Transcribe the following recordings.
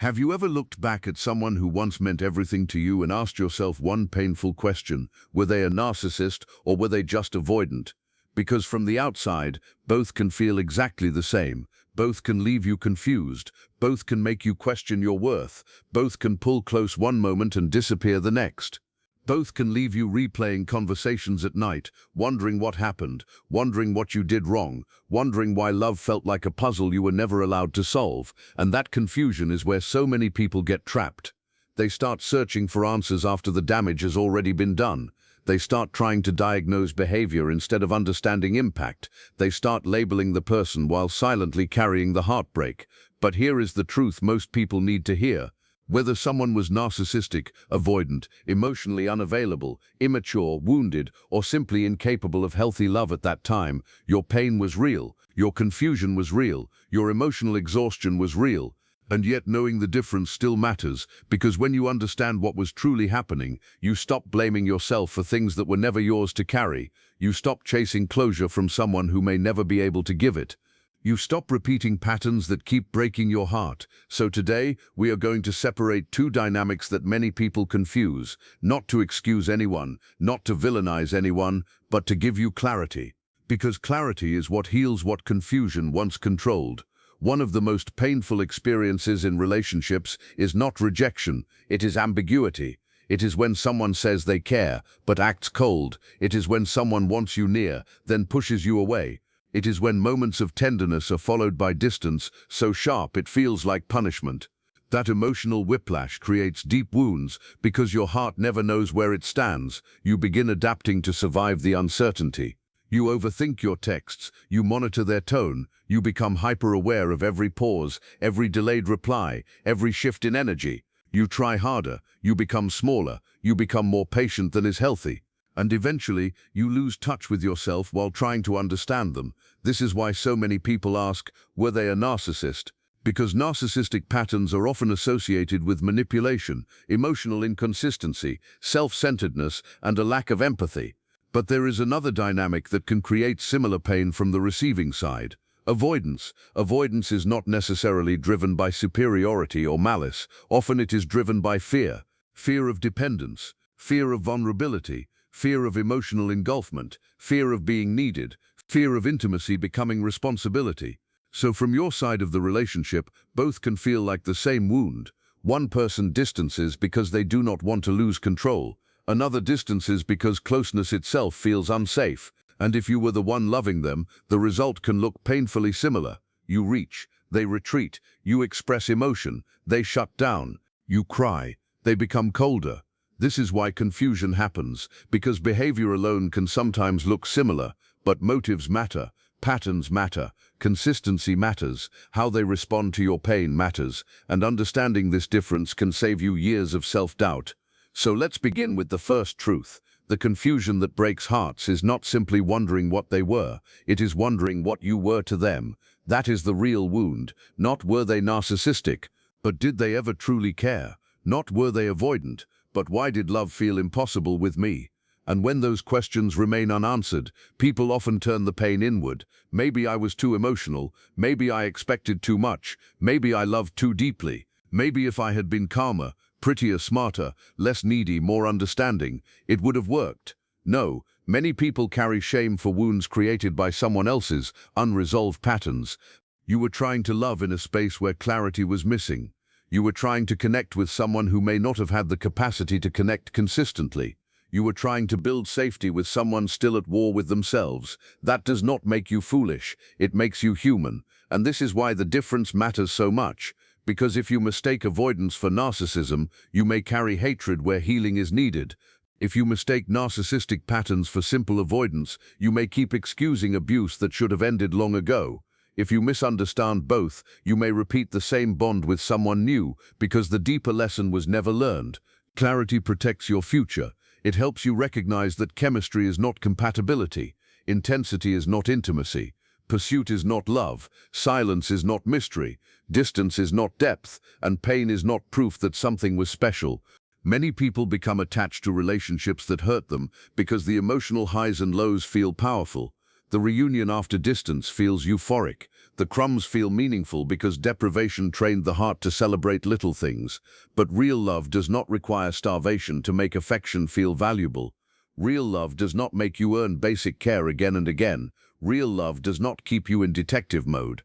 Have you ever looked back at someone who once meant everything to you and asked yourself one painful question? Were they a narcissist or were they just avoidant? Because from the outside, both can feel exactly the same. Both can leave you confused. Both can make you question your worth. Both can pull close one moment and disappear the next. Both can leave you replaying conversations at night, wondering what happened, wondering what you did wrong, wondering why love felt like a puzzle you were never allowed to solve. And that confusion is where so many people get trapped. They start searching for answers after the damage has already been done. They start trying to diagnose behavior instead of understanding impact. They start labeling the person while silently carrying the heartbreak. But here is the truth most people need to hear. Whether someone was narcissistic, avoidant, emotionally unavailable, immature, wounded, or simply incapable of healthy love at that time, your pain was real, your confusion was real, your emotional exhaustion was real. And yet knowing the difference still matters, because when you understand what was truly happening, you stop blaming yourself for things that were never yours to carry. You stop chasing closure from someone who may never be able to give it. You stop repeating patterns that keep breaking your heart. So today, we are going to separate two dynamics that many people confuse, not to excuse anyone, not to villainize anyone, but to give you clarity. Because clarity is what heals what confusion once controlled. One of the most painful experiences in relationships is not rejection, it is ambiguity. It is when someone says they care, but acts cold. It is when someone wants you near, then pushes you away. It is when moments of tenderness are followed by distance, so sharp it feels like punishment. That emotional whiplash creates deep wounds because your heart never knows where it stands. You begin adapting to survive the uncertainty. You overthink your texts, you monitor their tone, you become hyper-aware of every pause, every delayed reply, every shift in energy. You try harder, you become smaller, you become more patient than is healthy. And eventually, you lose touch with yourself while trying to understand them. This is why so many people ask, were they a narcissist? Because narcissistic patterns are often associated with manipulation, emotional inconsistency, self-centeredness, and a lack of empathy. But there is another dynamic that can create similar pain from the receiving side. Avoidance. Avoidance is not necessarily driven by superiority or malice. Often it is driven by fear. Fear of dependence, fear of vulnerability, fear of emotional engulfment, fear of being needed, fear of intimacy becoming responsibility. So from your side of the relationship, both can feel like the same wound. One person distances because they do not want to lose control. Another distances because closeness itself feels unsafe. And if you were the one loving them, the result can look painfully similar. You reach, they retreat, you express emotion, they shut down, you cry, they become colder. This is why confusion happens, because behavior alone can sometimes look similar, but motives matter, patterns matter, consistency matters, how they respond to your pain matters, and understanding this difference can save you years of self-doubt. So let's begin with the first truth. The confusion that breaks hearts is not simply wondering what they were, it is wondering what you were to them. That is the real wound. Not were they narcissistic, but did they ever truly care? Not were they avoidant, but why did love feel impossible with me? And when those questions remain unanswered, people often turn the pain inward. Maybe I was too emotional, maybe I expected too much, maybe I loved too deeply. Maybe if I had been calmer, prettier, smarter, less needy, more understanding, it would have worked. No, many people carry shame for wounds created by someone else's unresolved patterns. You were trying to love in a space where clarity was missing. You were trying to connect with someone who may not have had the capacity to connect consistently. You were trying to build safety with someone still at war with themselves. That does not make you foolish, it makes you human. And this is why the difference matters so much. Because if you mistake avoidance for narcissism, you may carry hatred where healing is needed. If you mistake narcissistic patterns for simple avoidance, you may keep excusing abuse that should have ended long ago. If you misunderstand both, you may repeat the same bond with someone new because the deeper lesson was never learned. Clarity protects your future. It helps you recognize that chemistry is not compatibility, intensity is not intimacy, pursuit is not love, silence is not mystery, distance is not depth, and pain is not proof that something was special. Many people become attached to relationships that hurt them because the emotional highs and lows feel powerful. The reunion after distance feels euphoric. The crumbs feel meaningful because deprivation trained the heart to celebrate little things. But real love does not require starvation to make affection feel valuable. Real love does not make you earn basic care again and again. Real love does not keep you in detective mode.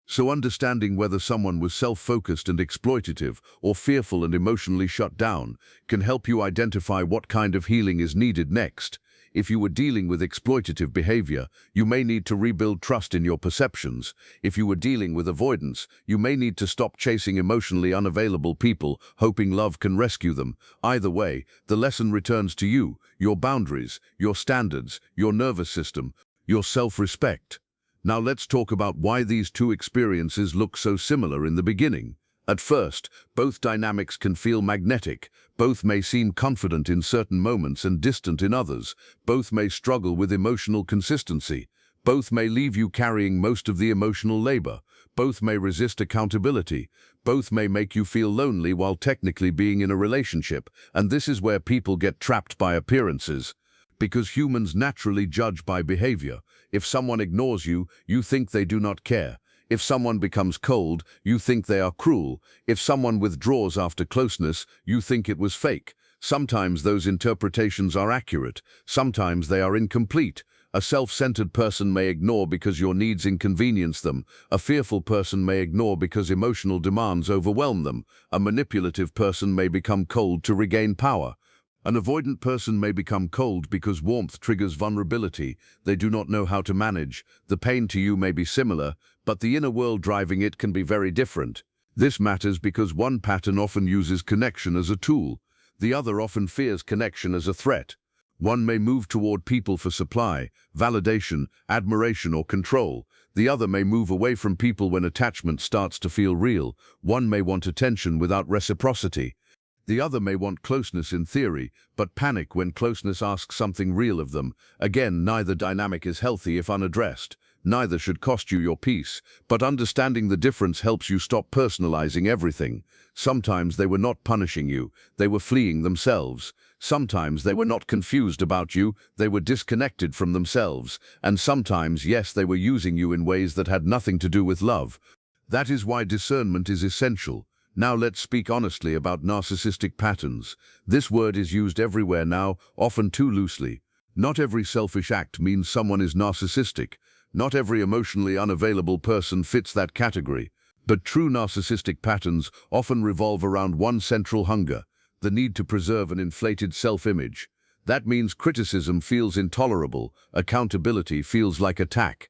So understanding whether someone was self-focused and exploitative or fearful and emotionally shut down can help you identify what kind of healing is needed next. If you were dealing with exploitative behavior, you may need to rebuild trust in your perceptions. If you were dealing with avoidance, you may need to stop chasing emotionally unavailable people, hoping love can rescue them. Either way, the lesson returns to you, your boundaries, your standards, your nervous system, your self-respect. Now let's talk about why these two experiences look so similar in the beginning. At first, both dynamics can feel magnetic. Both may seem confident in certain moments and distant in others. Both may struggle with emotional consistency. Both may leave you carrying most of the emotional labor. Both may resist accountability. Both may make you feel lonely while technically being in a relationship. And this is where people get trapped by appearances. Because humans naturally judge by behavior. If someone ignores you, you think they do not care. If someone becomes cold, you think they are cruel. If someone withdraws after closeness, you think it was fake. Sometimes those interpretations are accurate. Sometimes they are incomplete. A self-centered person may ignore because your needs inconvenience them. A fearful person may ignore because emotional demands overwhelm them. A manipulative person may become cold to regain power. An avoidant person may become cold because warmth triggers vulnerability. They do not know how to manage. The pain to you may be similar, but the inner world driving it can be very different. This matters because one pattern often uses connection as a tool. The other often fears connection as a threat. One may move toward people for supply, validation, admiration, or control. The other may move away from people when attachment starts to feel real. One may want attention without reciprocity. The other may want closeness in theory, but panic when closeness asks something real of them. Again, neither dynamic is healthy if unaddressed. Neither should cost you your peace, but understanding the difference helps you stop personalizing everything. Sometimes they were not punishing you, they were fleeing themselves. Sometimes they were not confused about you, they were disconnected from themselves. And sometimes, yes, they were using you in ways that had nothing to do with love. That is why discernment is essential. Now let's speak honestly about narcissistic patterns. This word is used everywhere now, often too loosely. Not every selfish act means someone is narcissistic. Not every emotionally unavailable person fits that category. But true narcissistic patterns often revolve around one central hunger, the need to preserve an inflated self-image. That means criticism feels intolerable, accountability feels like attack.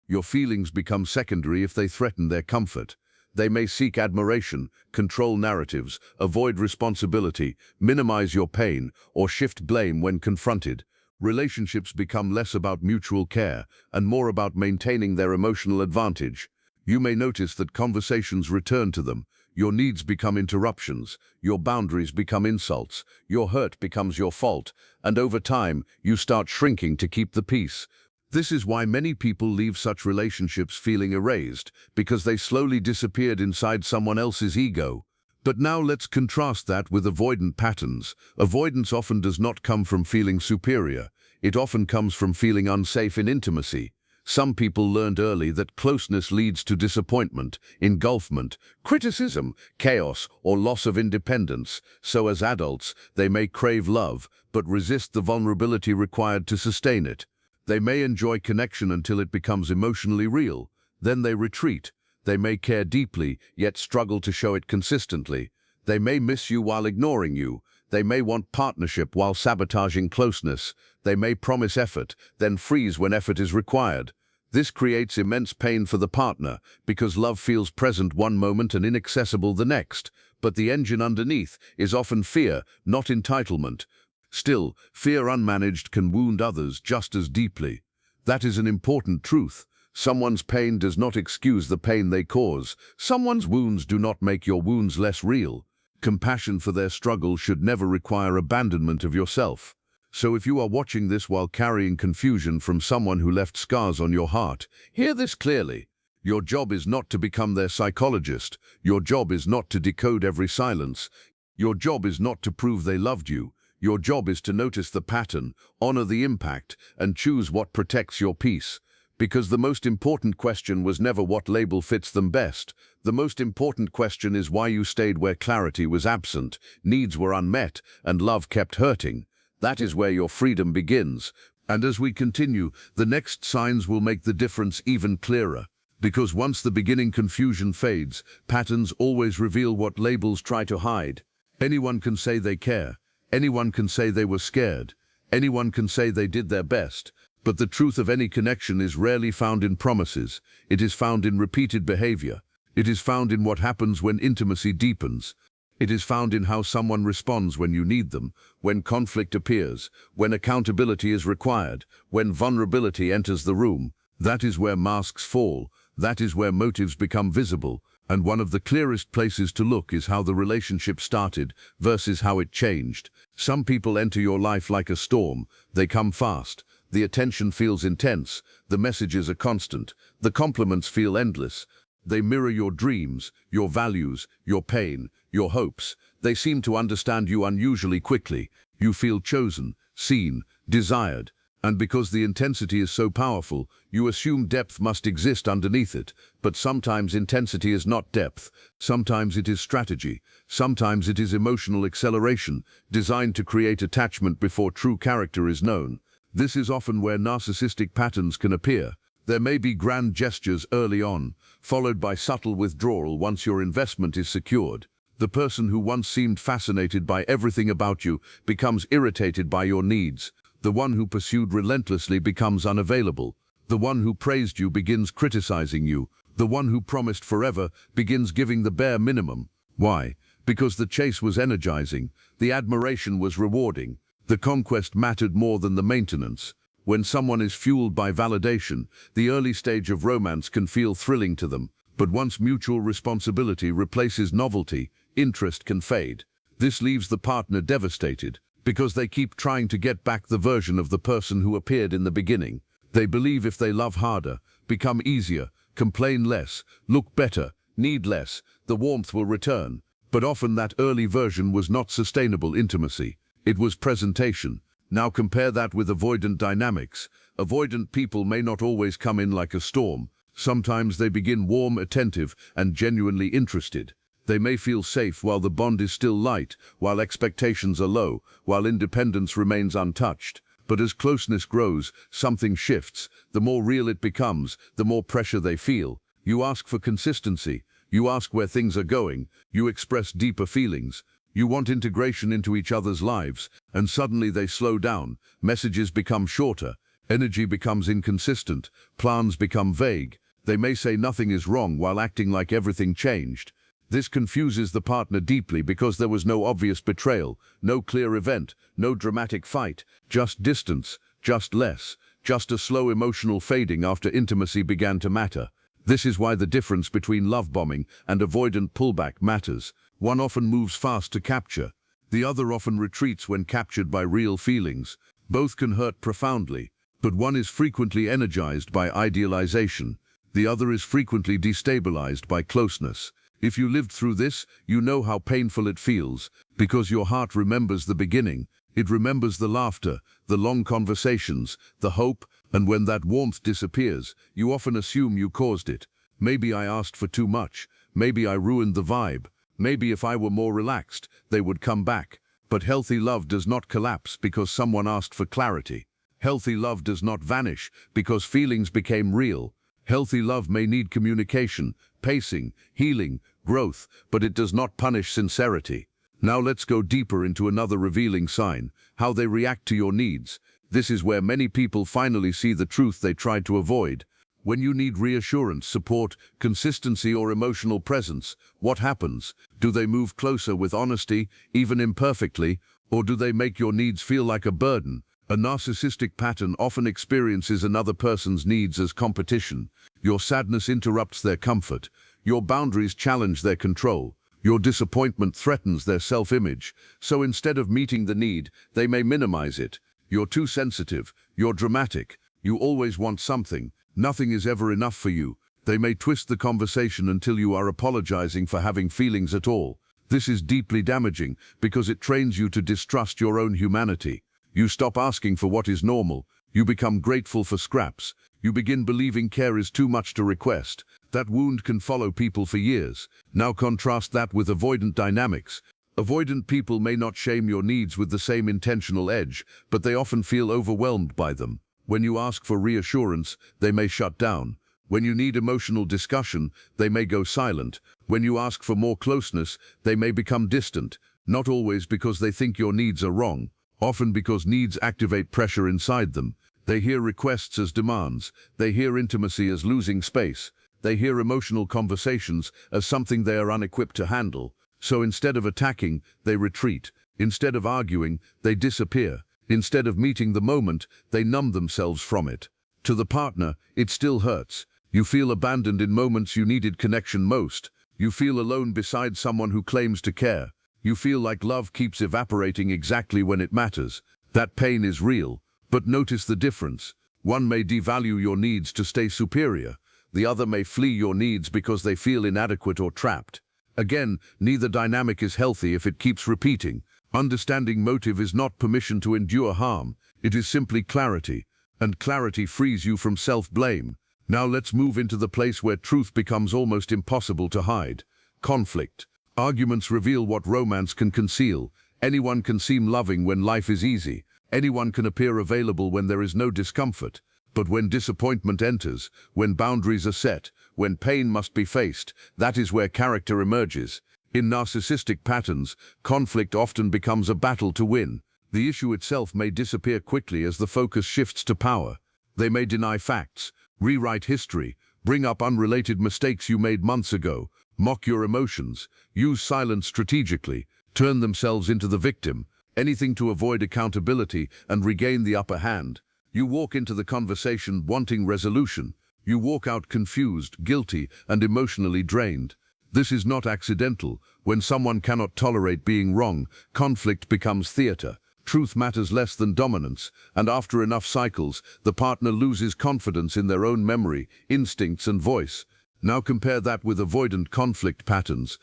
Your feelings become secondary if they threaten their comfort. They may seek admiration, control narratives, avoid responsibility, minimize your pain, or shift blame when confronted. Relationships become less about mutual care and more about maintaining their emotional advantage. You may notice that conversations return to them. Your needs become interruptions. Your boundaries become insults. Your hurt becomes your fault. And over time, you start shrinking to keep the peace. This is why many people leave such relationships feeling erased, because they slowly disappeared inside someone else's ego. But now let's contrast that with avoidant patterns. Avoidance often does not come from feeling superior. It often comes from feeling unsafe in intimacy. Some people learned early that closeness leads to disappointment, engulfment, criticism, chaos, or loss of independence. So as adults, they may crave love, but resist the vulnerability required to sustain it. They may enjoy connection until it becomes emotionally real. Then they retreat. They may care deeply, yet struggle to show it consistently. They may miss you while ignoring you. They may want partnership while sabotaging closeness. They may promise effort, then freeze when effort is required. This creates immense pain for the partner, because love feels present one moment and inaccessible the next. But the engine underneath is often fear, not entitlement. Still, fear unmanaged can wound others just as deeply. That is an important truth. Someone's pain does not excuse the pain they cause. Someone's wounds do not make your wounds less real. Compassion for their struggle should never require abandonment of yourself. So if you are watching this while carrying confusion from someone who left scars on your heart, hear this clearly. Your job is not to become their psychologist. Your job is not to decode every silence. Your job is not to prove they loved you. Your job is to notice the pattern, honor the impact, and choose what protects your peace. Because the most important question was never what label fits them best. The most important question is why you stayed where clarity was absent, needs were unmet, and love kept hurting. That is where your freedom begins. And as we continue, the next signs will make the difference even clearer. Because once the beginning confusion fades, patterns always reveal what labels try to hide. Anyone can say they care. Anyone can say they were scared. Anyone can say they did their best. But the truth of any connection is rarely found in promises. It is found in repeated behavior. It is found in what happens when intimacy deepens. It is found in how someone responds when you need them, when conflict appears, when accountability is required, when vulnerability enters the room. That is where masks fall. That is where motives become visible. And one of the clearest places to look is how the relationship started versus how it changed. Some people enter your life like a storm. They come fast. The attention feels intense. The messages are constant. The compliments feel endless. They mirror your dreams, your values, your pain, your hopes. They seem to understand you unusually quickly. You feel chosen, seen, desired. And because the intensity is so powerful, you assume depth must exist underneath it. But sometimes intensity is not depth. Sometimes it is strategy. Sometimes it is emotional acceleration, designed to create attachment before true character is known. This is often where narcissistic patterns can appear. There may be grand gestures early on, followed by subtle withdrawal once your investment is secured. The person who once seemed fascinated by everything about you becomes irritated by your needs. The one who pursued relentlessly becomes unavailable. The one who praised you begins criticizing you. The one who promised forever begins giving the bare minimum. Why? Because the chase was energizing. The admiration was rewarding. The conquest mattered more than the maintenance. When someone is fueled by validation, the early stage of romance can feel thrilling to them. But once mutual responsibility replaces novelty, interest can fade. This leaves the partner devastated, because they keep trying to get back the version of the person who appeared in the beginning. They believe if they love harder, become easier, complain less, look better, need less, the warmth will return. But often that early version was not sustainable intimacy. It was presentation. Now compare that with avoidant dynamics. Avoidant people may not always come in like a storm. Sometimes they begin warm, attentive, and genuinely interested. They may feel safe while the bond is still light, while expectations are low, while independence remains untouched. But as closeness grows, something shifts. The more real it becomes, the more pressure they feel. You ask for consistency. You ask where things are going. You express deeper feelings. You want integration into each other's lives, and suddenly they slow down. Messages become shorter. Energy becomes inconsistent. Plans become vague. They may say nothing is wrong while acting like everything changed. This confuses the partner deeply because there was no obvious betrayal, no clear event, no dramatic fight, just distance, just less, just a slow emotional fading after intimacy began to matter. This is why the difference between love bombing and avoidant pullback matters. One often moves fast to capture. The other often retreats when captured by real feelings. Both can hurt profoundly, but one is frequently energized by idealization. The other is frequently destabilized by closeness. If you lived through this, you know how painful it feels, because your heart remembers the beginning. It remembers the laughter, the long conversations, the hope, and when that warmth disappears, you often assume you caused it. Maybe I asked for too much. Maybe I ruined the vibe. Maybe if I were more relaxed, they would come back. But healthy love does not collapse because someone asked for clarity. Healthy love does not vanish because feelings became real. Healthy love may need communication, pacing, healing, growth, but it does not punish sincerity. Now let's go deeper into another revealing sign, how they react to your needs. This is where many people finally see the truth they tried to avoid. When you need reassurance, support, consistency, or emotional presence, what happens? Do they move closer with honesty, even imperfectly, or do they make your needs feel like a burden? A narcissistic pattern often experiences another person's needs as competition. Your sadness interrupts their comfort. Your boundaries challenge their control. Your disappointment threatens their self-image. So instead of meeting the need, they may minimize it. You're too sensitive. You're dramatic. You always want something. Nothing is ever enough for you. They may twist the conversation until you are apologizing for having feelings at all. This is deeply damaging because it trains you to distrust your own humanity. You stop asking for what is normal. You become grateful for scraps. You begin believing care is too much to request. That wound can follow people for years. Now contrast that with avoidant dynamics. Avoidant people may not shame your needs with the same intentional edge, but they often feel overwhelmed by them. When you ask for reassurance, they may shut down. When you need emotional discussion, they may go silent. When you ask for more closeness, they may become distant. Not always because they think your needs are wrong, often because needs activate pressure inside them. They hear requests as demands. They hear intimacy as losing space. They hear emotional conversations as something they are unequipped to handle. So instead of attacking, they retreat. Instead of arguing, they disappear. Instead of meeting the moment, they numb themselves from it. To the partner, it still hurts. You feel abandoned in moments you needed connection most. You feel alone beside someone who claims to care. You feel like love keeps evaporating exactly when it matters. That pain is real, but notice the difference. One may devalue your needs to stay superior. The other may flee your needs because they feel inadequate or trapped. Again, neither dynamic is healthy if it keeps repeating. Understanding motive is not permission to endure harm. It is simply clarity, and clarity frees you from self-blame. Now let's move into the place where truth becomes almost impossible to hide. Conflict. Arguments reveal what romance can conceal. Anyone can seem loving when life is easy. Anyone can appear available when there is no discomfort. But when disappointment enters, when boundaries are set, when pain must be faced, that is where character emerges. In narcissistic patterns, conflict often becomes a battle to win. The issue itself may disappear quickly as the focus shifts to power. They may deny facts, rewrite history, bring up unrelated mistakes you made months ago, mock your emotions, use silence strategically, turn themselves into the victim, anything to avoid accountability and regain the upper hand. You walk into the conversation wanting resolution. You walk out confused, guilty, and emotionally drained. This is not accidental. When someone cannot tolerate being wrong, conflict becomes theater. Truth matters less than dominance, and after enough cycles, the partner loses confidence in their own memory, instincts, and voice. Now compare that with avoidant conflict patterns.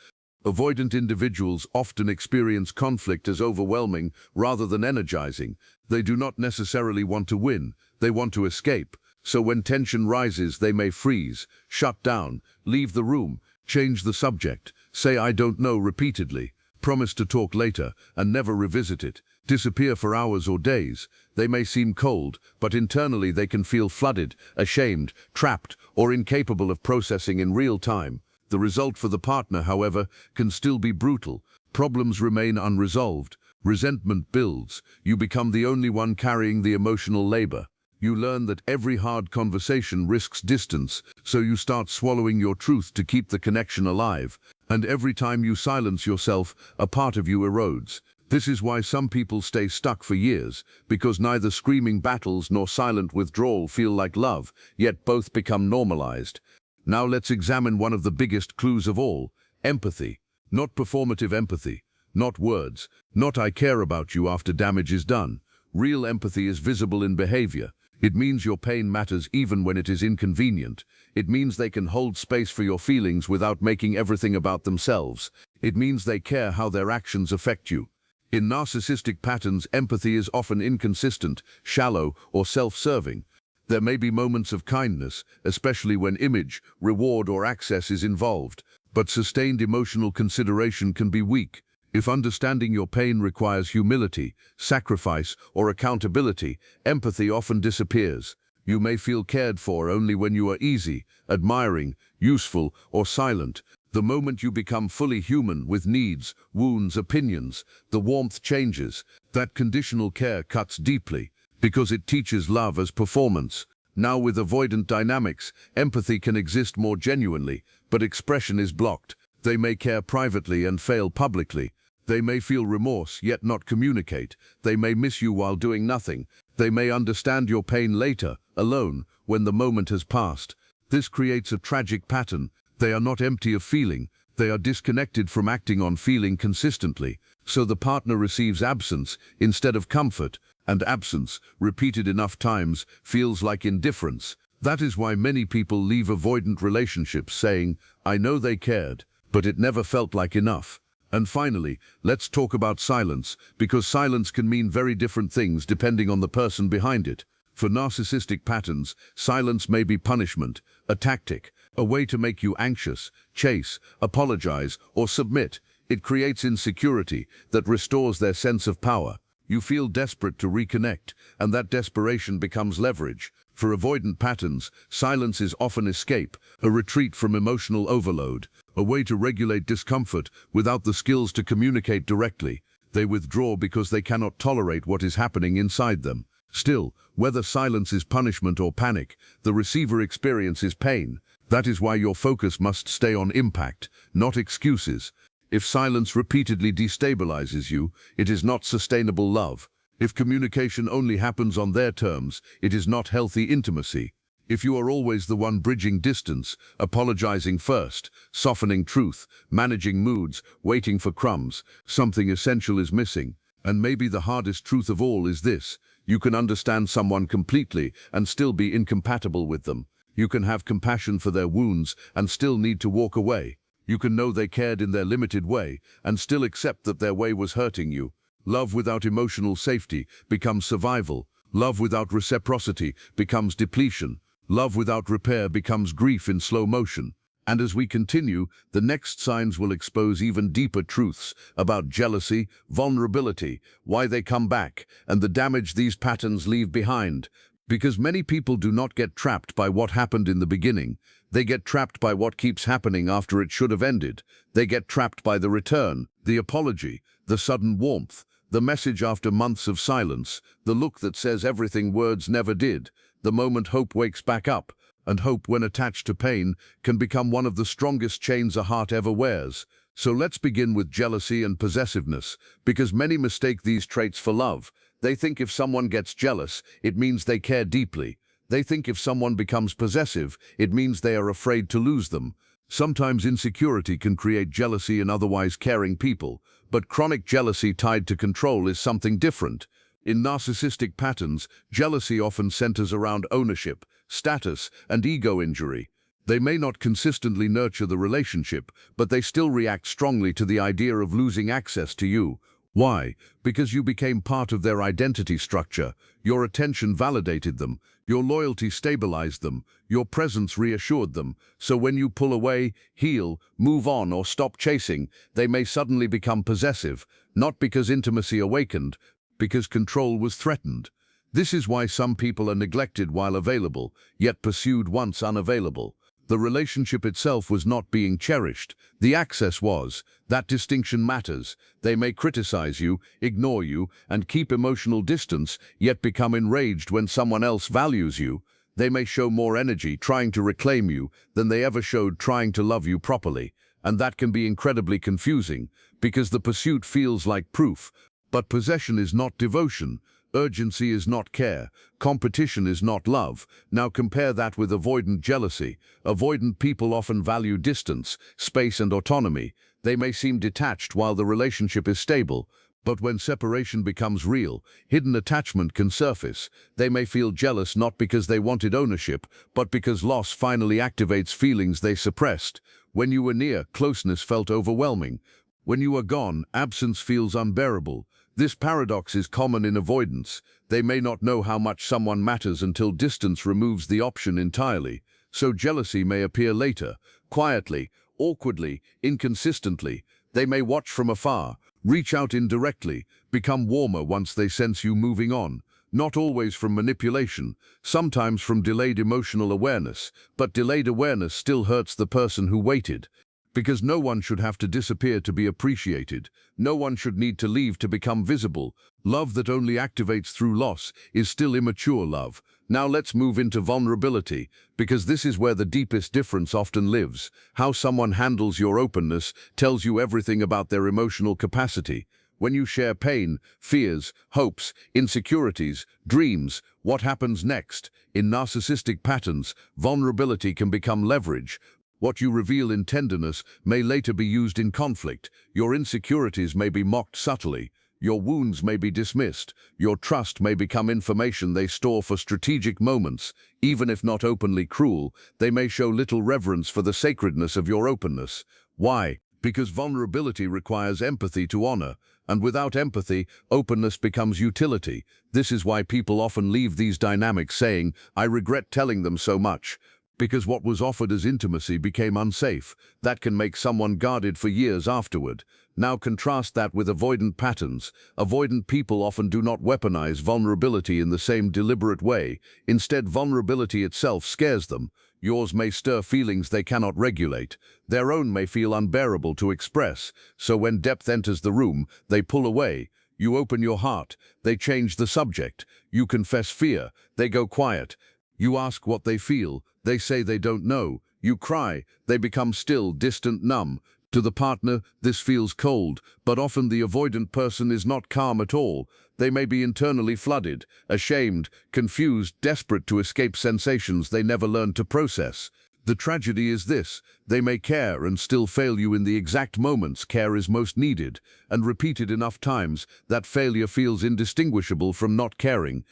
Avoidant individuals often experience conflict as overwhelming rather than energizing. They do not necessarily want to win, they want to escape. So when tension rises, they may freeze, shut down, leave the room, change the subject, say "I don't know" repeatedly, promise to talk later, and never revisit it, disappear for hours or days. They may seem cold, but internally they can feel flooded, ashamed, trapped, or incapable of processing in real time. The result for the partner, however, can still be brutal. Problems remain unresolved. Resentment builds. You become the only one carrying the emotional labor. You learn that every hard conversation risks distance, so you start swallowing your truth to keep the connection alive. And every time you silence yourself, a part of you erodes. This is why some people stay stuck for years, because neither screaming battles nor silent withdrawal feel like love, yet both become normalized. Now let's examine one of the biggest clues of all: empathy. Not performative empathy, not words, not "I care about you" after damage is done. Real empathy is visible in behavior. It means your pain matters even when it is inconvenient. It means they can hold space for your feelings without making everything about themselves. It means they care how their actions affect you. In narcissistic patterns, empathy is often inconsistent, shallow, or self-serving. There may be moments of kindness, especially when image, reward, or access is involved, but sustained emotional consideration can be weak. If understanding your pain requires humility, sacrifice, or accountability, empathy often disappears. You may feel cared for only when you are easy, admiring, useful, or silent. The moment you become fully human with needs, wounds, opinions, the warmth changes. That conditional care cuts deeply, because it teaches love as performance. Now with avoidant dynamics, empathy can exist more genuinely, but expression is blocked. They may care privately and fail publicly. They may feel remorse, yet not communicate. They may miss you while doing nothing. They may understand your pain later, alone, when the moment has passed. This creates a tragic pattern. They are not empty of feeling. They are disconnected from acting on feeling consistently. So the partner receives absence instead of comfort, and absence, repeated enough times, feels like indifference. That is why many people leave avoidant relationships saying, "I know they cared, but it never felt like enough." And finally, let's talk about silence, because silence can mean very different things depending on the person behind it. For narcissistic patterns, silence may be punishment, a tactic, a way to make you anxious, chase, apologize, or submit. It creates insecurity that restores their sense of power. You feel desperate to reconnect, and that desperation becomes leverage. For avoidant patterns, silence is often escape, a retreat from emotional overload, a way to regulate discomfort without the skills to communicate directly. They withdraw because they cannot tolerate what is happening inside them. Still, whether silence is punishment or panic, the receiver experiences pain. That is why your focus must stay on impact, not excuses. If silence repeatedly destabilizes you, it is not sustainable love. If communication only happens on their terms, it is not healthy intimacy. If you are always the one bridging distance, apologizing first, softening truth, managing moods, waiting for crumbs, something essential is missing. And maybe the hardest truth of all is this: you can understand someone completely and still be incompatible with them. You can have compassion for their wounds and still need to walk away. You can know they cared in their limited way and still accept that their way was hurting you. Love without emotional safety becomes survival. Love without reciprocity becomes depletion. Love without repair becomes grief in slow motion. And as we continue, the next signs will expose even deeper truths about jealousy, vulnerability, why they come back, and the damage these patterns leave behind. Because many people do not get trapped by what happened in the beginning. They get trapped by what keeps happening after it should have ended. They get trapped by the return, the apology, the sudden warmth, the message after months of silence, the look that says everything words never did, the moment hope wakes back up. And hope, when attached to pain, can become one of the strongest chains a heart ever wears. So let's begin with jealousy and possessiveness, because many mistake these traits for love. They think if someone gets jealous, it means they care deeply. They think if someone becomes possessive, it means they are afraid to lose them. Sometimes insecurity can create jealousy in otherwise caring people, but chronic jealousy tied to control is something different. In narcissistic patterns, jealousy often centers around ownership, status, and ego injury. They may not consistently nurture the relationship, but they still react strongly to the idea of losing access to you. Why? Because you became part of their identity structure. Your attention validated them. Your loyalty stabilized them. Your presence reassured them. So when you pull away, heal, move on, or stop chasing, they may suddenly become possessive, not because intimacy awakened, because control was threatened. This is why some people are neglected while available, yet pursued once unavailable. The relationship itself was not being cherished. The access was. That distinction matters. They may criticize you, ignore you, and keep emotional distance, yet become enraged when someone else values you. They may show more energy trying to reclaim you than they ever showed trying to love you properly. And that can be incredibly confusing, because the pursuit feels like proof. But possession is not devotion. Urgency is not care. Competition is not love. Now compare that with avoidant jealousy. Avoidant people often value distance, space, and autonomy. They may seem detached while the relationship is stable, but when separation becomes real, hidden attachment can surface. They may feel jealous not because they wanted ownership, but because loss finally activates feelings they suppressed. When you were near, closeness felt overwhelming. When you are gone, absence feels unbearable. This paradox is common in avoidance. They may not know how much someone matters until distance removes the option entirely. So jealousy may appear later, quietly, awkwardly, inconsistently. They may watch from afar, reach out indirectly, become warmer once they sense you moving on. Not always from manipulation, sometimes from delayed emotional awareness, but delayed awareness still hurts the person who waited. Because no one should have to disappear to be appreciated. No one should need to leave to become visible. Love that only activates through loss is still immature love. Now let's move into vulnerability, because this is where the deepest difference often lives. How someone handles your openness tells you everything about their emotional capacity. When you share pain, fears, hopes, insecurities, dreams, what happens next? In narcissistic patterns, vulnerability can become leverage. What you reveal in tenderness may later be used in conflict. Your insecurities may be mocked subtly. Your wounds may be dismissed. Your trust may become information they store for strategic moments. Even if not openly cruel, they may show little reverence for the sacredness of your openness. Why? Because vulnerability requires empathy to honor, and without empathy, openness becomes utility. This is why people often leave these dynamics saying, "I regret telling them so much." Because what was offered as intimacy became unsafe. That can make someone guarded for years afterward. Now contrast that with avoidant patterns. Avoidant people often do not weaponize vulnerability in the same deliberate way. Instead, vulnerability itself scares them. Yours may stir feelings they cannot regulate. Their own may feel unbearable to express. So when depth enters the room, they pull away. You open your heart, they change the subject. You confess fear, they go quiet. You ask what they feel, they say they don't know. You cry, they become still, distant, numb. To the partner, this feels cold, but often the avoidant person is not calm at all. They may be internally flooded, ashamed, confused, desperate to escape sensations they never learned to process. The tragedy is this: they may care and still fail you in the exact moments care is most needed, and repeated enough times, that failure feels indistinguishable from not caring.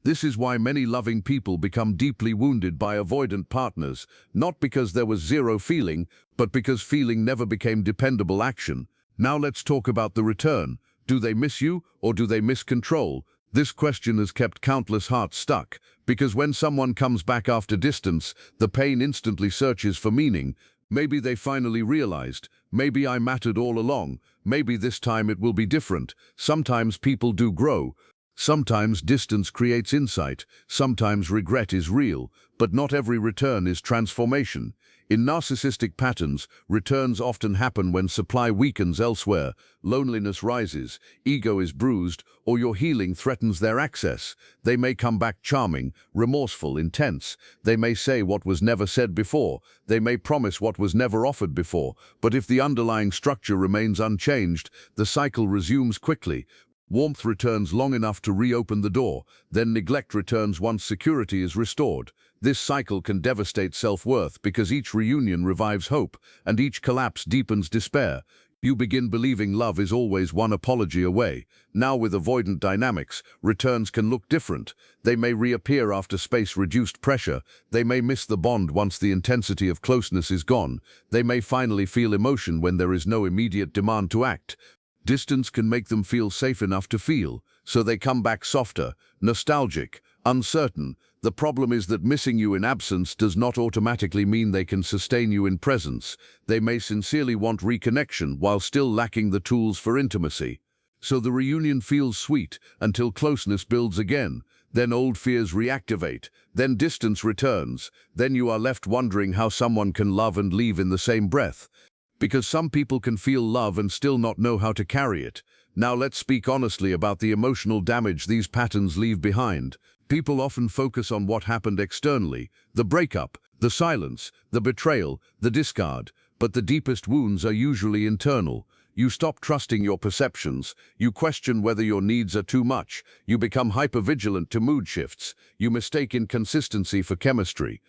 This is why many loving people become deeply wounded by avoidant partners, not because there was zero feeling, but because feeling never became dependable action. Now let's talk about the return. Do they miss you, or do they miss control? This question has kept countless hearts stuck, because when someone comes back after distance, the pain instantly searches for meaning. Maybe they finally realized, maybe I mattered all along, maybe this time it will be different. Sometimes people do grow. Sometimes distance creates insight, sometimes regret is real, but not every return is transformation. In narcissistic patterns, returns often happen when supply weakens elsewhere, loneliness rises, ego is bruised, or your healing threatens their access. They may come back charming, remorseful, intense. They may say what was never said before. They may promise what was never offered before. But if the underlying structure remains unchanged, the cycle resumes quickly. Warmth returns long enough to reopen the door, then neglect returns once security is restored. This cycle can devastate self-worth because each reunion revives hope, and each collapse deepens despair. You begin believing love is always one apology away. Now with avoidant dynamics, returns can look different. They may reappear after space-reduced pressure. They may miss the bond once the intensity of closeness is gone. They may finally feel emotion when there is no immediate demand to act. Distance can make them feel safe enough to feel, so they come back softer, nostalgic, uncertain. The problem is that missing you in absence does not automatically mean they can sustain you in presence. They may sincerely want reconnection while still lacking the tools for intimacy. So the reunion feels sweet until closeness builds again. Then old fears reactivate. Then distance returns. Then you are left wondering how someone can love and leave in the same breath. Because some people can feel love and still not know how to carry it. Now let's speak honestly about the emotional damage these patterns leave behind. People often focus on what happened externally, the breakup, the silence, the betrayal, the discard, but the deepest wounds are usually internal. You stop trusting your perceptions. You question whether your needs are too much. You become hypervigilant to mood shifts. You mistake inconsistency for chemistry.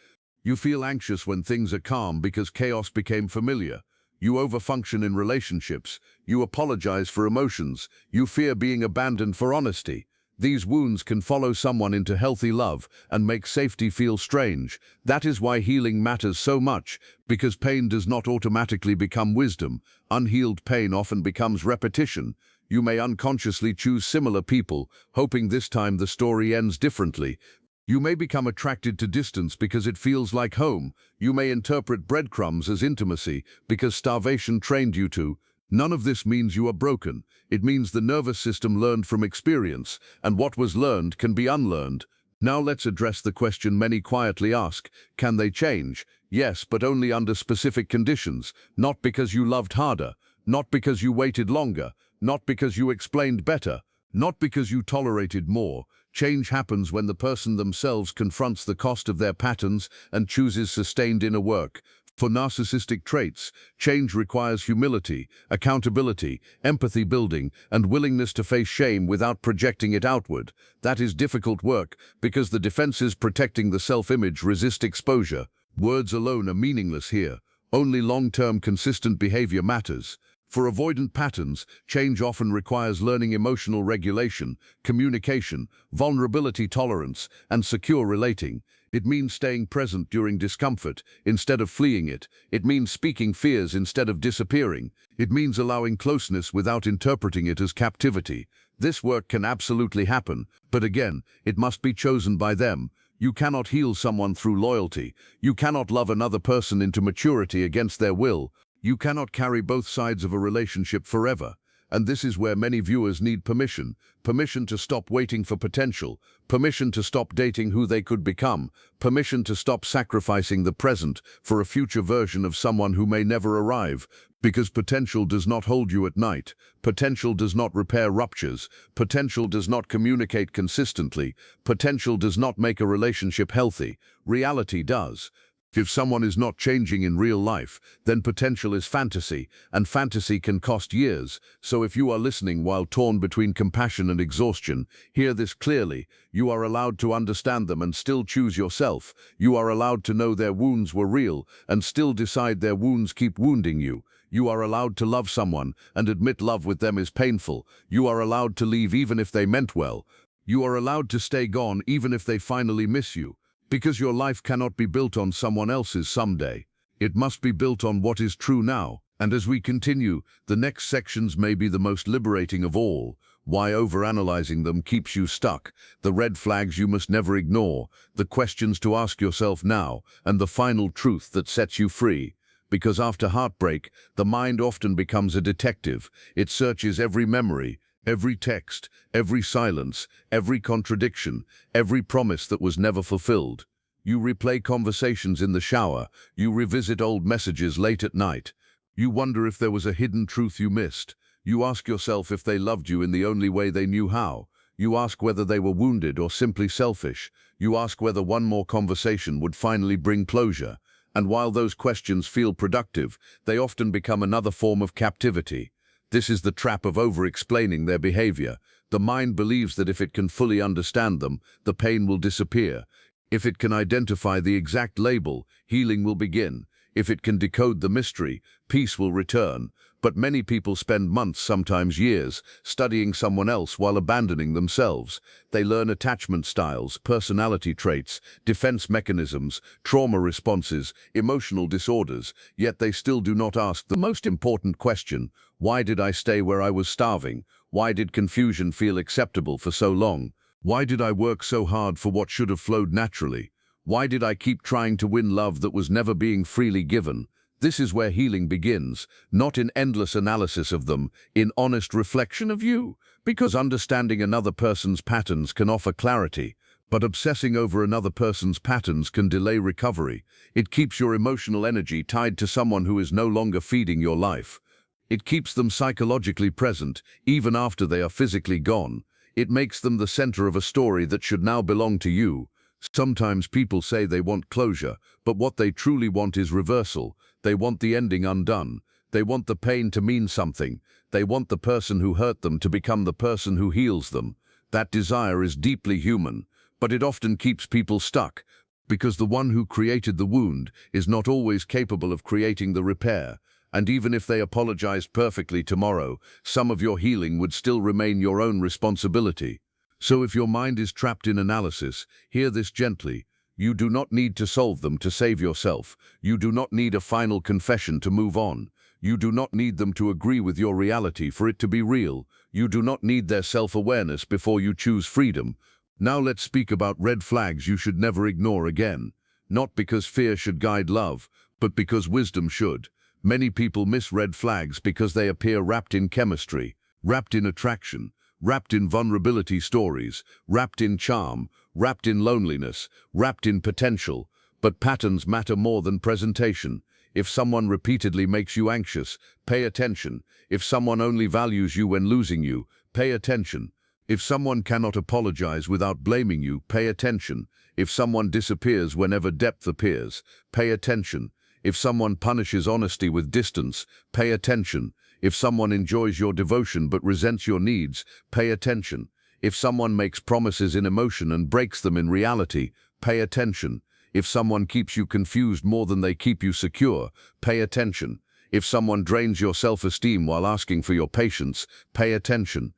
You feel anxious when things are calm because chaos became familiar. You overfunction in relationships. You apologize for emotions. You fear being abandoned for honesty. These wounds can follow someone into healthy love and make safety feel strange. That is why healing matters so much, because pain does not automatically become wisdom. Unhealed pain often becomes repetition. You may unconsciously choose similar people, hoping this time the story ends differently. You may become attracted to distance because it feels like home. You may interpret breadcrumbs as intimacy because starvation trained you to. None of this means you are broken. It means the nervous system learned from experience, and what was learned can be unlearned. Now let's address the question many quietly ask: can they change? Yes, but only under specific conditions. Not because you loved harder, not because you waited longer, not because you explained better, not because you tolerated more. Change happens when the person themselves confronts the cost of their patterns and chooses sustained inner work. For narcissistic traits, change requires humility, accountability, empathy building, and willingness to face shame without projecting it outward. That is difficult work because the defenses protecting the self-image resist exposure. Words alone are meaningless here. Only long-term consistent behavior matters. For avoidant patterns, change often requires learning emotional regulation, communication, vulnerability tolerance, and secure relating. It means staying present during discomfort instead of fleeing it. It means speaking fears instead of disappearing. It means allowing closeness without interpreting it as captivity. This work can absolutely happen, but again, it must be chosen by them. You cannot heal someone through loyalty. You cannot love another person into maturity against their will. You cannot carry both sides of a relationship forever. And this is where many viewers need permission. Permission to stop waiting for potential. Permission to stop dating who they could become. Permission to stop sacrificing the present for a future version of someone who may never arrive. Because potential does not hold you at night. Potential does not repair ruptures. Potential does not communicate consistently. Potential does not make a relationship healthy. Reality does. If someone is not changing in real life, then potential is fantasy, and fantasy can cost years. So if you are listening while torn between compassion and exhaustion, hear this clearly. You are allowed to understand them and still choose yourself. You are allowed to know their wounds were real and still decide their wounds keep wounding you. You are allowed to love someone and admit love with them is painful. You are allowed to leave even if they meant well. You are allowed to stay gone even if they finally miss you. Because your life cannot be built on someone else's someday. It must be built on what is true now. And as we continue, the next sections may be the most liberating of all. Why overanalyzing them keeps you stuck, the red flags you must never ignore, the questions to ask yourself now, and the final truth that sets you free. Because after heartbreak, the mind often becomes a detective. It searches every memory, every text, every silence, every contradiction, every promise that was never fulfilled. You replay conversations in the shower. You revisit old messages late at night. You wonder if there was a hidden truth you missed. You ask yourself if they loved you in the only way they knew how. You ask whether they were wounded or simply selfish. You ask whether one more conversation would finally bring closure. And while those questions feel productive, they often become another form of captivity. This is the trap of over-explaining their behavior. The mind believes that if it can fully understand them, the pain will disappear. If it can identify the exact label, healing will begin. If it can decode the mystery, peace will return. But many people spend months, sometimes years, studying someone else while abandoning themselves. They learn attachment styles, personality traits, defense mechanisms, trauma responses, emotional disorders, yet they still do not ask the most important question: why did I stay where I was starving? Why did confusion feel acceptable for so long? Why did I work so hard for what should have flowed naturally? Why did I keep trying to win love that was never being freely given? This is where healing begins, not in endless analysis of them, in honest reflection of you. Because understanding another person's patterns can offer clarity, but obsessing over another person's patterns can delay recovery. It keeps your emotional energy tied to someone who is no longer feeding your life. It keeps them psychologically present, even after they are physically gone. It makes them the center of a story that should now belong to you. Sometimes people say they want closure, but what they truly want is reversal. They want the ending undone. They want the pain to mean something. They want the person who hurt them to become the person who heals them. That desire is deeply human, but it often keeps people stuck, because the one who created the wound is not always capable of creating the repair. And even if they apologized perfectly tomorrow, some of your healing would still remain your own responsibility. So if your mind is trapped in analysis, hear this gently. You do not need to solve them to save yourself. You do not need a final confession to move on. You do not need them to agree with your reality for it to be real. You do not need their self-awareness before you choose freedom. Now let's speak about red flags you should never ignore again. Not because fear should guide love, but because wisdom should. Many people miss red flags because they appear wrapped in chemistry, wrapped in attraction, wrapped in vulnerability stories, wrapped in charm, wrapped in loneliness, wrapped in potential. But patterns matter more than presentation. If someone repeatedly makes you anxious, pay attention. If someone only values you when losing you, pay attention. If someone cannot apologize without blaming you, pay attention. If someone disappears whenever depth appears, pay attention. If someone punishes honesty with distance, pay attention. If someone enjoys your devotion but resents your needs, pay attention. If someone makes promises in emotion and breaks them in reality, pay attention. If someone keeps you confused more than they keep you secure, pay attention. If someone drains your self-esteem while asking for your patience, pay attention.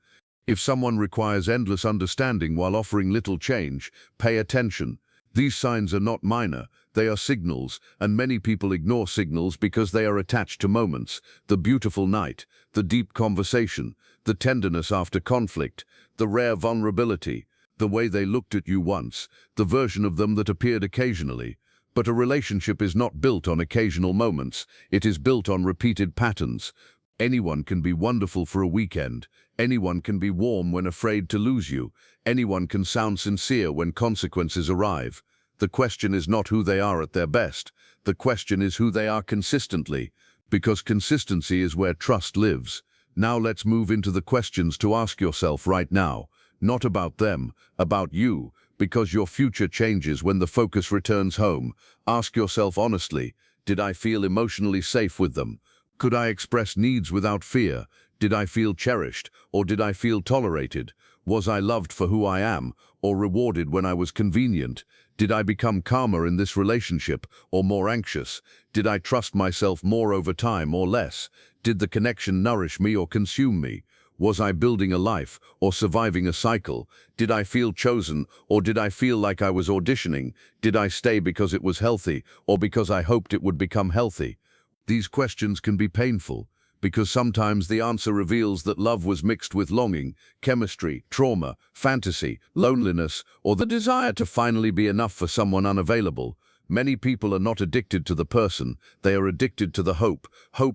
If someone requires endless understanding while offering little change, pay attention. These signs are not minor, they are signals, and many people ignore signals because they are attached to moments, the beautiful night, the deep conversation, the tenderness after conflict, the rare vulnerability, the way they looked at you once, the version of them that appeared occasionally. But a relationship is not built on occasional moments, it is built on repeated patterns. Anyone can be wonderful for a weekend. Anyone can be warm when afraid to lose you. Anyone can sound sincere when consequences arrive. The question is not who they are at their best. The question is who they are consistently, because consistency is where trust lives. Now let's move into the questions to ask yourself right now. Not about them, about you, because your future changes when the focus returns home. Ask yourself honestly, did I feel emotionally safe with them? Could I express needs without fear? Did I feel cherished, or did I feel tolerated? Was I loved for who I am, or rewarded when I was convenient? Did I become calmer in this relationship, or more anxious? Did I trust myself more over time or less? Did the connection nourish me or consume me? Was I building a life, or surviving a cycle? Did I feel chosen, or did I feel like I was auditioning? Did I stay because it was healthy, or because I hoped it would become healthy? These questions can be painful, because sometimes the answer reveals that love was mixed with longing, chemistry, trauma, fantasy, loneliness, or the desire to finally be enough for someone unavailable. Many people are not addicted to the person, they are addicted to the hope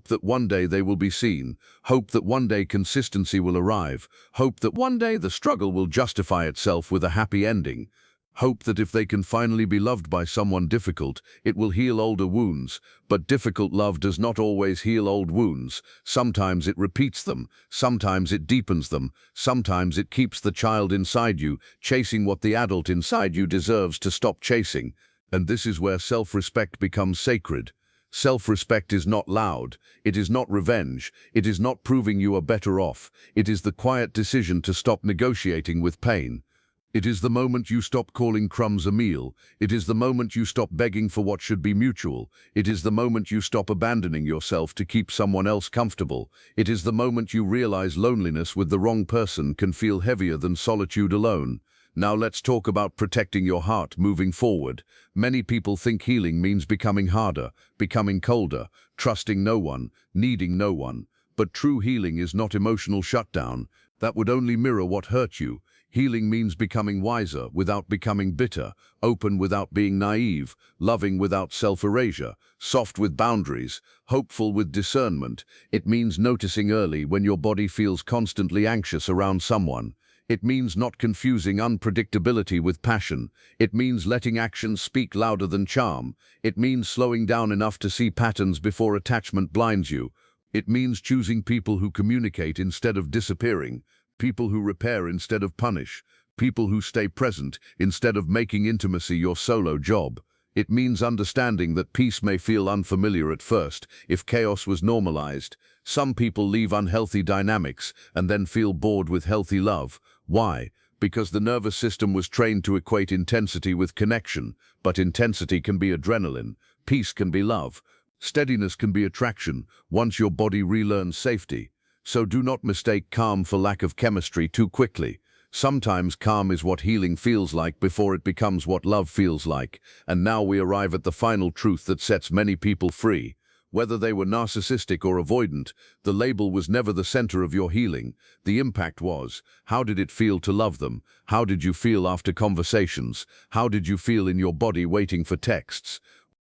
that one day they will be seen, hope that one day consistency will arrive, hope that one day the struggle will justify itself with a happy ending. Hope that if they can finally be loved by someone difficult, it will heal older wounds. But difficult love does not always heal old wounds. Sometimes it repeats them, sometimes it deepens them, sometimes it keeps the child inside you, chasing what the adult inside you deserves to stop chasing. And this is where self-respect becomes sacred. Self-respect is not loud, it is not revenge, it is not proving you are better off, it is the quiet decision to stop negotiating with pain. It is the moment you stop calling crumbs a meal. It is the moment you stop begging for what should be mutual. It is the moment you stop abandoning yourself to keep someone else comfortable. It is the moment you realize loneliness with the wrong person can feel heavier than solitude alone. Now let's talk about protecting your heart moving forward. Many people think healing means becoming harder, becoming colder, trusting no one, needing no one. But true healing is not emotional shutdown. That would only mirror what hurt you. Healing means becoming wiser without becoming bitter, open without being naive, loving without self-erasure, soft with boundaries, hopeful with discernment. It means noticing early when your body feels constantly anxious around someone. It means not confusing unpredictability with passion. It means letting actions speak louder than charm. It means slowing down enough to see patterns before attachment blinds you. It means choosing people who communicate instead of disappearing, people who repair instead of punish, people who stay present instead of making intimacy your solo job. It means understanding that peace may feel unfamiliar at first if chaos was normalized. Some people leave unhealthy dynamics and then feel bored with healthy love. Why? Because the nervous system was trained to equate intensity with connection, but intensity can be adrenaline, peace can be love, steadiness can be attraction once your body relearns safety. So do not mistake calm for lack of chemistry too quickly. Sometimes calm is what healing feels like before it becomes what love feels like. And now we arrive at the final truth that sets many people free. Whether they were narcissistic or avoidant, the label was never the center of your healing. The impact was, how did it feel to love them? How did you feel after conversations? How did you feel in your body waiting for texts?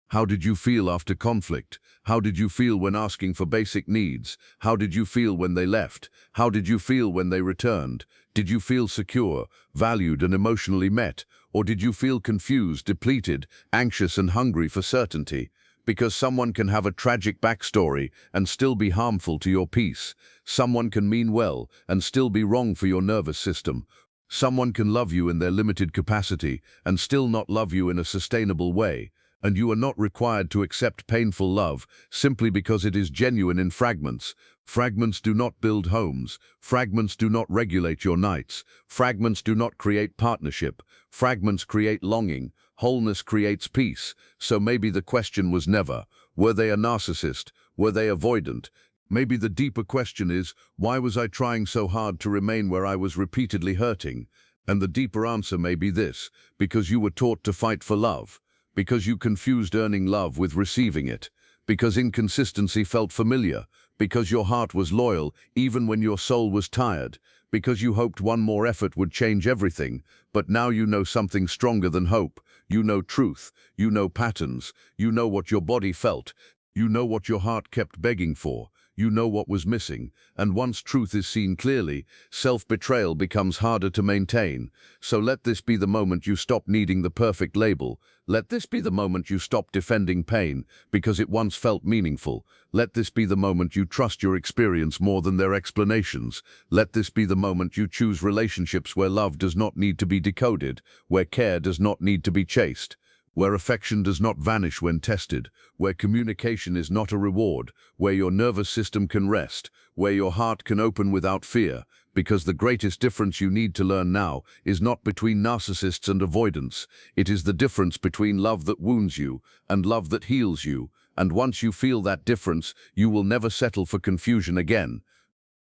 How did you feel after conflict? How did you feel when asking for basic needs? How did you feel when they left? How did you feel when they returned? Did you feel secure, valued and emotionally met? Or did you feel confused, depleted, anxious and hungry for certainty? Because someone can have a tragic backstory and still be harmful to your peace. Someone can mean well and still be wrong for your nervous system. Someone can love you in their limited capacity and still not love you in a sustainable way. And you are not required to accept painful love simply because it is genuine in fragments. Fragments do not build homes. Fragments do not regulate your nights. Fragments do not create partnership. Fragments create longing. Wholeness creates peace. So maybe the question was never, were they a narcissist? Were they avoidant? Maybe the deeper question is, why was I trying so hard to remain where I was repeatedly hurting? And the deeper answer may be this: because you were taught to fight for love, because you confused earning love with receiving it, because inconsistency felt familiar, because your heart was loyal even when your soul was tired, because you hoped one more effort would change everything. But now you know something stronger than hope. You know truth, you know patterns, you know what your body felt, you know what your heart kept begging for, you know what was missing. And once truth is seen clearly, self-betrayal becomes harder to maintain. So let this be the moment you stop needing the perfect label. Let this be the moment you stop defending pain because it once felt meaningful. Let this be the moment you trust your experience more than their explanations. Let this be the moment you choose relationships where love does not need to be decoded, where care does not need to be chased, where affection does not vanish when tested, where communication is not a reward, where your nervous system can rest, where your heart can open without fear, because the greatest difference you need to learn now is not between narcissists and avoidance. It is the difference between love that wounds you and love that heals you. And once you feel that difference, you will never settle for confusion again.